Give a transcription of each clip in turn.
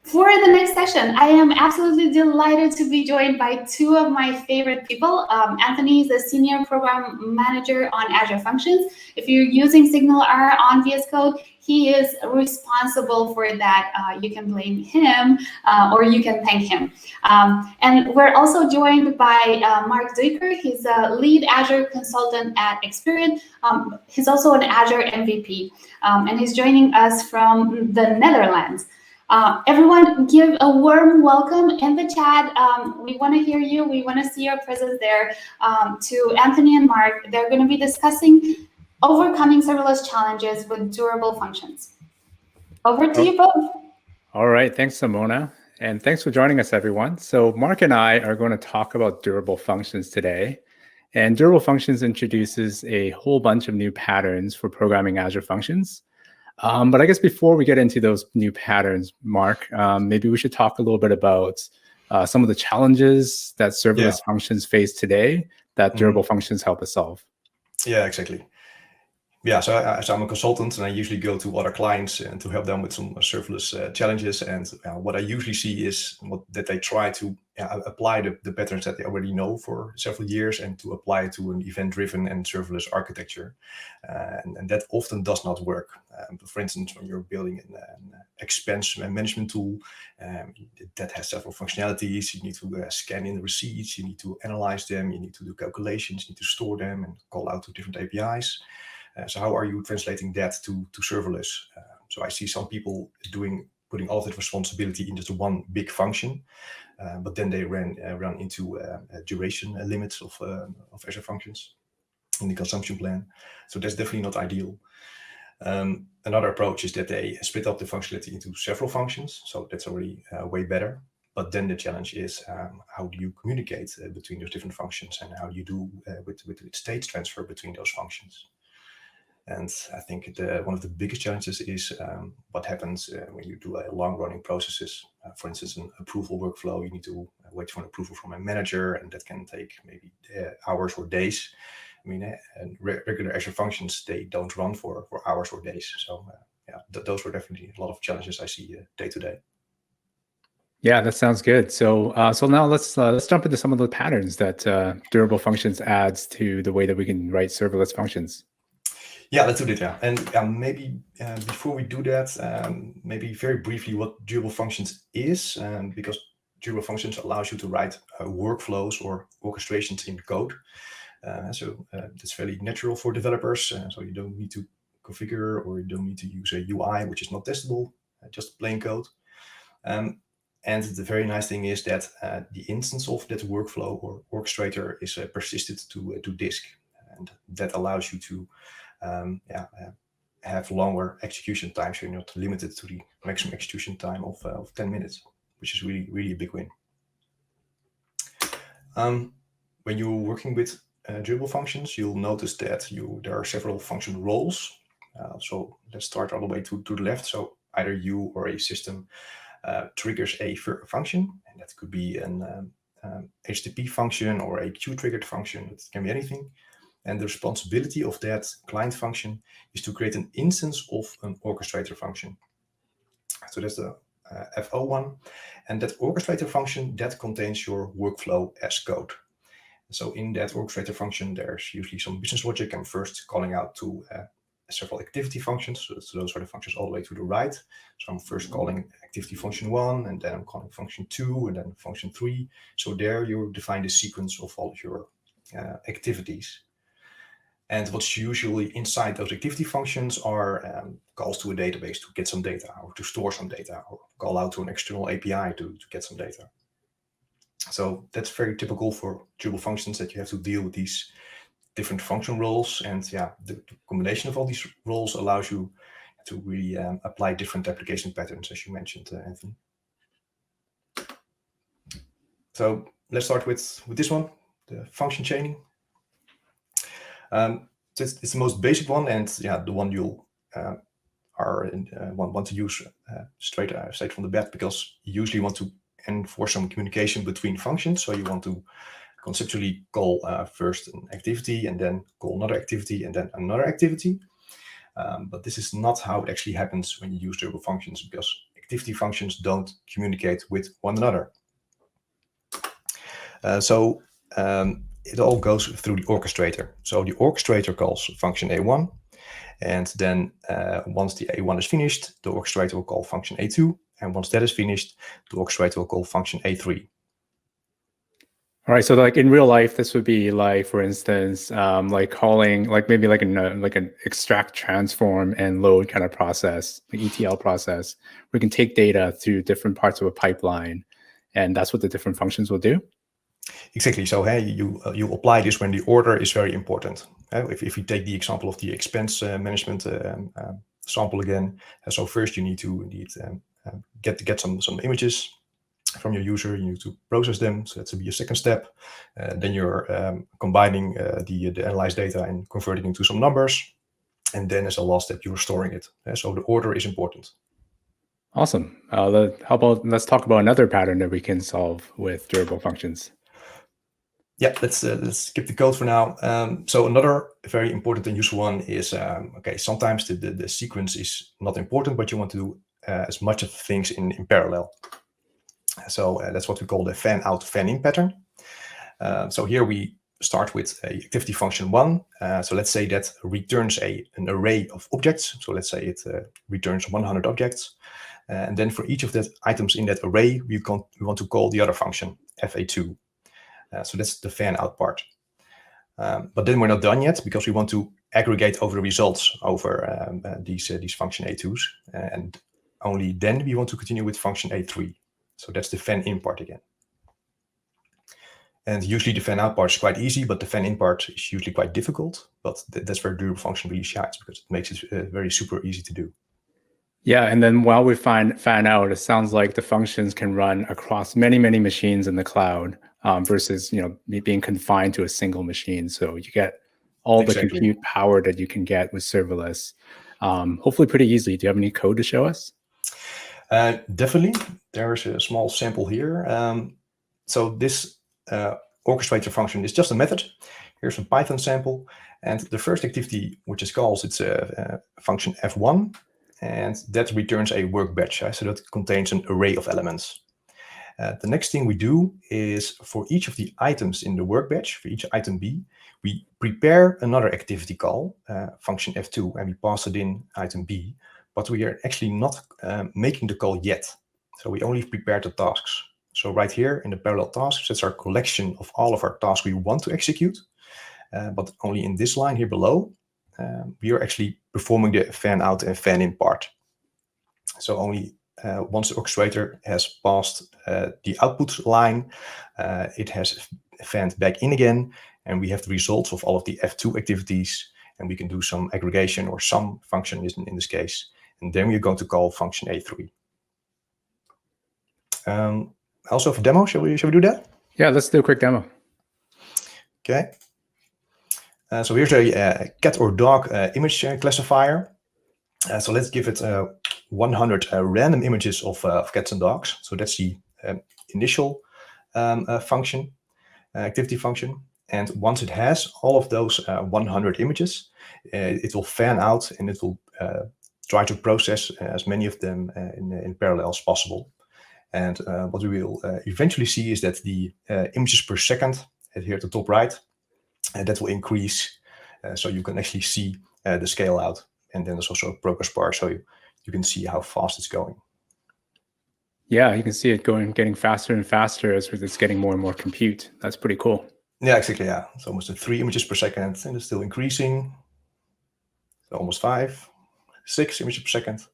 For the next session, I am absolutely delighted to be joined by two of my favorite people. Anthony is a senior program manager on Azure Functions. If you're using SignalR on VS Code, he is responsible for that. You can blame him or you can thank him. And we're also joined by Mark Duiker. He's a lead Azure consultant at Experian. He's also an Azure MVP, and he's joining us from the Netherlands. Everyone give a warm welcome in the chat. We want to hear you. We want to see your presence there. To Anthony and Mark, they're going to be discussing overcoming serverless challenges with durable functions. Over to you both. All right, thanks, Simona. And thanks for joining us, everyone. So Mark and I are going to talk about durable functions today. And durable functions introduces a whole bunch of new patterns for programming Azure functions. But I guess before we get into those new patterns, Mark, maybe we should talk a little bit about some of the challenges that serverless functions face today that durable functions help us solve. Yeah, exactly. Yeah, so I'm a consultant and I usually go to other clients and to help them with some serverless challenges. And what I usually see is that they try to apply the patterns that they already know for several years and to apply it to an event-driven and serverless architecture. And that often does not work. For instance, when you're building an expense management tool that has several functionalities, you need to scan in the receipts, you need to analyze them, you need to do calculations, you need to store them and call out to different APIs. So how are you translating that to serverless? So I see some people putting all of that responsibility into one big function, but then they run into duration limits of Azure functions in the consumption plan. So that's definitely not ideal. Another approach is that they split up the functionality into several functions. So that's already way better. But then the challenge is how do you communicate between those different functions and how do you do with state transfer between those functions? And I think one of the biggest challenges is what happens when you do long-running processes. For instance, an approval workflow, you need to wait for an approval from a manager, and that can take maybe hours or days. I mean, regular Azure functions, they don't run for hours or days. So those were definitely a lot of challenges I see day to day. Yeah, that sounds good. So now let's jump into some of the patterns that durable functions adds to the way that we can write serverless functions. Yeah, let's do that. Yeah, and maybe before we do that, maybe very briefly what durable functions is, because durable functions allows you to write workflows or orchestrations in code. So that's fairly natural for developers. So you don't need to configure or you don't need to use a UI, which is not testable, just plain code. And the very nice thing is that the instance of that workflow or orchestrator is persisted to disk, and that allows you to have longer execution time, so you're not limited to the maximum execution time of 10 minutes, which is really, really a big win. When you're working with durable functions, you'll notice that there are several function roles. So let's start all the way to the left. So either you or a system triggers a function, and that could be an HTTP function or a queue-triggered function. It can be anything. And the responsibility of that client function is to create an instance of an orchestrator function. So that's the FO one. And that orchestrator function, that contains your workflow as code. So in that orchestrator function, there's usually some business logic. I'm first calling out to several activity functions. So those are the functions all the way to the right. So I'm first calling activity function 1, and then I'm calling function 2, and then function 3. So there you define the sequence of all of your activities. And what's usually inside those activity functions are calls to a database to get some data, or to store some data, or call out to an external API to get some data. So that's very typical for durable functions, that you have to deal with these different function roles. And the combination of all these roles allows you to really apply different application patterns, as you mentioned, Anthony. So let's start with this one, the function chaining. It's the most basic one, and the one you'll want to use straight from the bat, because you usually want to enforce some communication between functions. So you want to conceptually call first an activity, and then call another activity, and then another activity. But this is not how it actually happens when you use durable functions, because activity functions don't communicate with one another. It all goes through the orchestrator. So the orchestrator calls function A1, and then once the A1 is finished, the orchestrator will call function A2, and once that is finished, the orchestrator will call function A3. All right, so like in real life, this would be like, for instance, like calling, like maybe like an extract, transform, and load kind of process, like ETL process. We can take data through different parts of a pipeline, and that's what the different functions will do. Exactly. So hey, you apply this when the order is very important. If you take the example of the expense management sample again, so first you need to get some images from your user. You need to process them, so that will be a second step. Then you're combining the analyzed data and converting into some numbers, and then as a last step, you're storing it. So the order is important. Awesome. Let's talk about another pattern that we can solve with durable functions. Yeah, let's skip the code for now. So another very important and useful one is, okay, sometimes the sequence is not important, but you want to do as much of things in parallel. So that's what we call the fan out, fan in pattern. So here we start with a activity function 1. So let's say that returns an array of objects. So let's say it returns 100 objects. And then for each of the items in that array, we want to call the other function, fa2. So that's the fan out part. But then we're not done yet, because we want to aggregate over the results over these function A2s. And only then we want to continue with function A3. So that's the fan in part again. And usually the fan out part is quite easy, but the fan in part is usually quite difficult. But that's where durable function really shines, because it makes it very super easy to do. Yeah, and then while we find fan out, it sounds like the functions can run across many, many machines in the cloud versus being confined to a single machine. So you get all the compute power that you can get with serverless, hopefully pretty easily. Do you have any code to show us? Definitely. There's a small sample here. So this orchestrator function is just a method. Here's a Python sample. And the first activity, which is called, it's a function f1. And that returns a workbench. So that contains an array of elements. The next thing we do is, for each of the items in the workbench, for each item B, we prepare another activity call, function f2, and we pass it in item B. But we are actually not making the call yet. So we only prepare the tasks. So right here in the parallel tasks, that's our collection of all of our tasks we want to execute. But only in this line here below, we are actually performing the fan out and fan in part. So only once the orchestrator has passed the output line, it has fanned back in again, and we have the results of all of the F2 activities, and we can do some aggregation or some function in this case. And then we're going to call function A3. Also for demo, shall we do that? Yeah, let's do a quick demo. Okay. So here's a cat or dog image classifier. So let's give it 100 random images of cats and dogs. So that's the initial function, activity function. And once it has all of those 100 images, it will fan out, and it will try to process as many of them in parallel as possible. And what we will eventually see is that the images per second here at the top right, that will increase. So you can actually see the scale out. And then there's also a progress bar, so you can see how fast it's going. Yeah, you can see it getting faster and faster as it's getting more and more compute. That's pretty cool. Yeah, exactly. Yeah, it's almost 3 images per second, and it's still increasing. So almost 5, 6 images per second,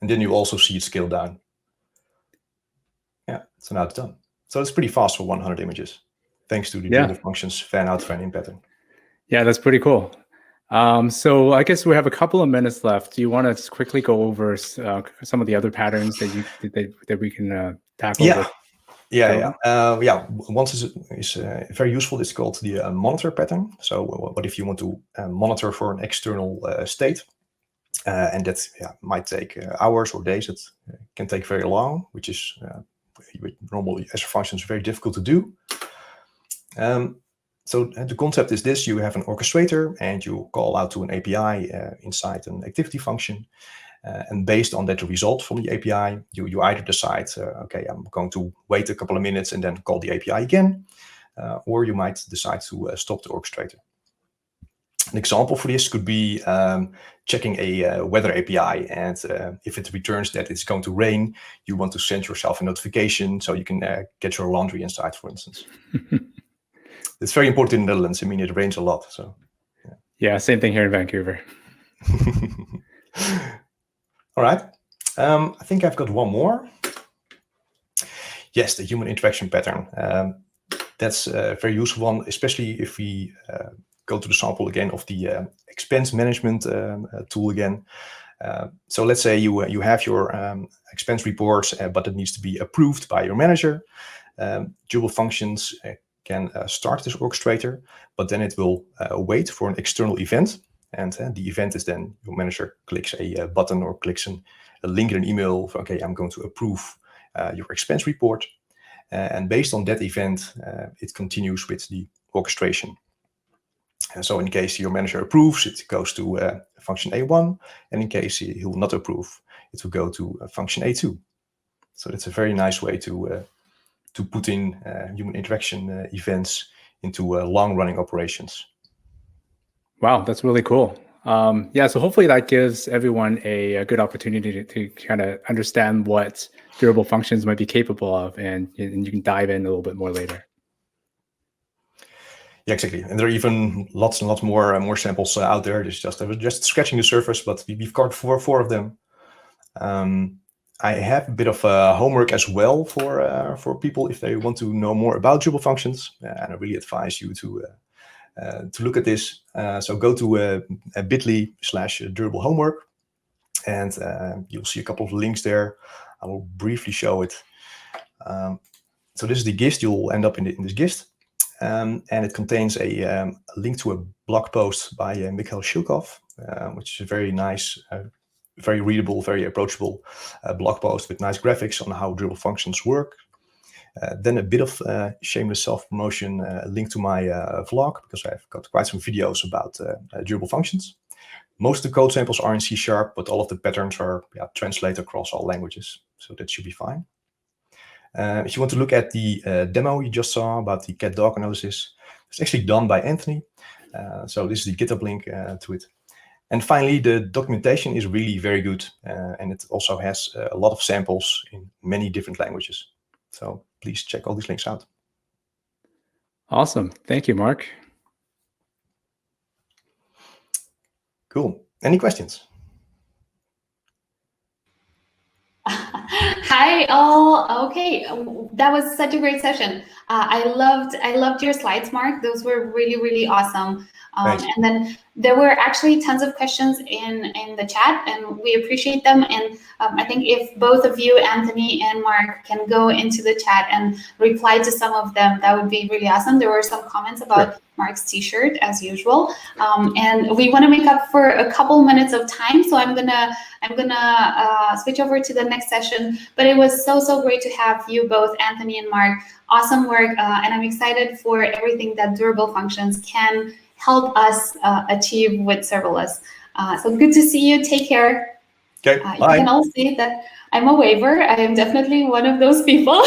and then you also see it scale down. Yeah, so now it's done. So it's pretty fast for 100 images, thanks to the durable functions fan out, fan in pattern. Yeah, that's pretty cool. So I guess we have a couple of minutes left. Do you want to just quickly go over some of the other patterns that we can tackle? Yeah. One is very useful. It's called the monitor pattern. So what if you want to monitor for an external state? And that might take hours or days. It can take very long, which is with normal Azure functions very difficult to do. So the concept is this: you have an orchestrator and you call out to an API inside an activity function. And based on that result from the API, you either decide, okay, I'm going to wait a couple of minutes and then call the API again, or you might decide to stop the orchestrator. An example for this could be checking a weather API, and if it returns that it's going to rain, you want to send yourself a notification so you can get your laundry inside, for instance. It's very important in the Netherlands. I mean, it rains a lot. So yeah, same thing here in Vancouver. All right. I think I've got one more. Yes, the human interaction pattern. That's a very useful one, especially if we go to the sample again of the expense management tool again. So let's say you have your expense reports, but it needs to be approved by your manager. Durable functions can start this orchestrator, but then it will wait for an external event. And the event is then your manager clicks a button or clicks a link in an email for, okay, I'm going to approve your expense report. And based on that event, it continues with the orchestration. So in case your manager approves, it goes to function A1. And in case he will not approve, it will go to function A2. So that's a very nice way to put in human interaction events into long-running operations. Wow, that's really cool. Yeah, so hopefully that gives everyone a good opportunity to kind of understand what durable functions might be capable of, and you can dive in a little bit more later. Yeah, exactly. And there are even lots and lots more samples out there. It's just scratching the surface, but we've covered four of them. I have a bit of homework as well for people if they want to know more about durable functions, and I really advise you to look at this. So go to bit.ly/durable homework, and you'll see a couple of links there. I will briefly show it. So this is the gist. You'll end up in this gist. And it contains a link to a blog post by Mikhail Shilkov, which is a very nice, very readable, very approachable blog post with nice graphics on how durable functions work. Then a bit of shameless self-promotion, link to my vlog, because I've got quite some videos about durable functions. Most of the code samples are in C#, but all of the patterns are translated across all languages, so that should be fine. If you want to look at the demo you just saw about the cat-dog analysis, it's actually done by Anthony. So this is the GitHub link to it. And finally, the documentation is really very good, and it also has a lot of samples in many different languages. So please check all these links out. Awesome. Thank you, Mark. Cool. Any questions? Hi all. Okay, that was such a great session. I loved your slides, Mark. Those were really awesome. And then there were actually tons of questions in the chat, and we appreciate them. And I think if both of you, Anthony and Mark, can go into the chat and reply to some of them, that would be really awesome. There were some comments about Mark's t-shirt as usual, and we want to make up for a couple minutes of time. So I'm gonna switch over to the next session. But it was so great to have you both, Anthony and Mark. Awesome work, and I'm excited for everything that durable functions can help us achieve with serverless. So good to see you. Take care. Okay, you can all see that I'm a waiver. I am definitely one of those people.